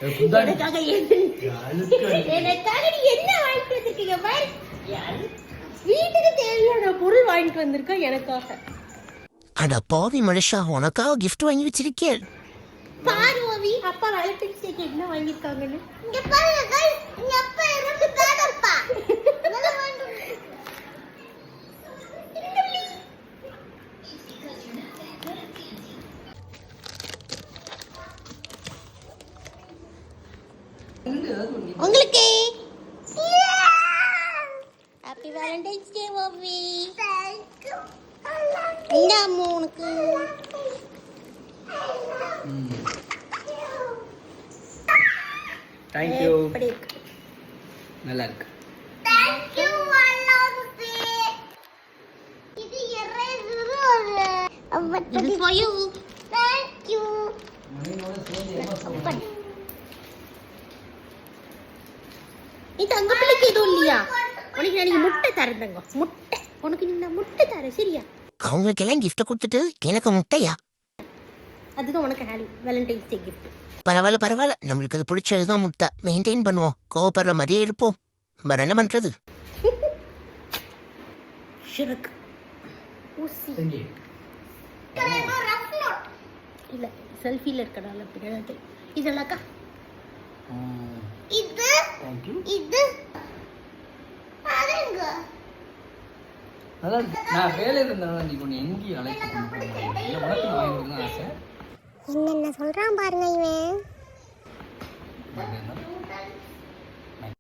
எனக்காக நீ என்ன வாங்கிட்டு வந்திருக்கீங்க பாரு. வீட்டுக்கு தேவையான பொருள் வாங்கிட்டு வந்திருக்கோம் எனக்காக. அட பாவி மனுஷா, உனக்காக கிஃப்ட் வாங்கி வச்சிருக்கேன் பாரு ஓவி, அப்பா வேலண்டைன்ஸ் டேக்கு என்ன வாங்கிருக்காங்கன்னு. இங்க பாருங்க गाइस, இங்க அப்பா எனக்கு தானப்பா. நல்லா வாங்க. உங்களுக்கு ஹாப்பி வேலண்டைன்ஸ் டே ஓவி. Thank you. இந்த அம்மா உனக்கு Thank you. நல்லா இருக்கு. Thank you வல்லோபி. இது எரேசர். இது for you. Thank you. இது அங்க பிள்ளைக்கு எதுவும் இல்லையா? உனக்கு நான் முட்டை தரேன் தங்க. முட்டை. உனக்கு நான் முட்டை தரேன் சரியா? அவங்களுக்கெல்லாம் கிஃப்ட் கொடுத்துட்டு எனக்கு முட்டையா? அதுதான் உனக்கு வேலண்டைன்ஸ் டே கிஃப்ட். பரவாயில்ல, நம்மளுக்கு அது பிடிச்சதுதான் முட்டை. மெயின்டைன் பண்ணுவோம், கோவப்படுற மாதிரியே இருப்போம். வேற என்ன பண்றது? இல்ல செல்ஃபில இருக்கனால பின்னாடி இதெல்லாம்க்கா. இது இது பாருங்க. நல்லா இருக்கு. நான் வேலையில இருந்தாலும் நீ கொஞ்சம் எங்கேயும் அழைக்க இல்லை, உனக்கு நான் வாங்கி கொடுக்கணும் ஆசை. என்ன சொல்றான் பாருங்க இவன்.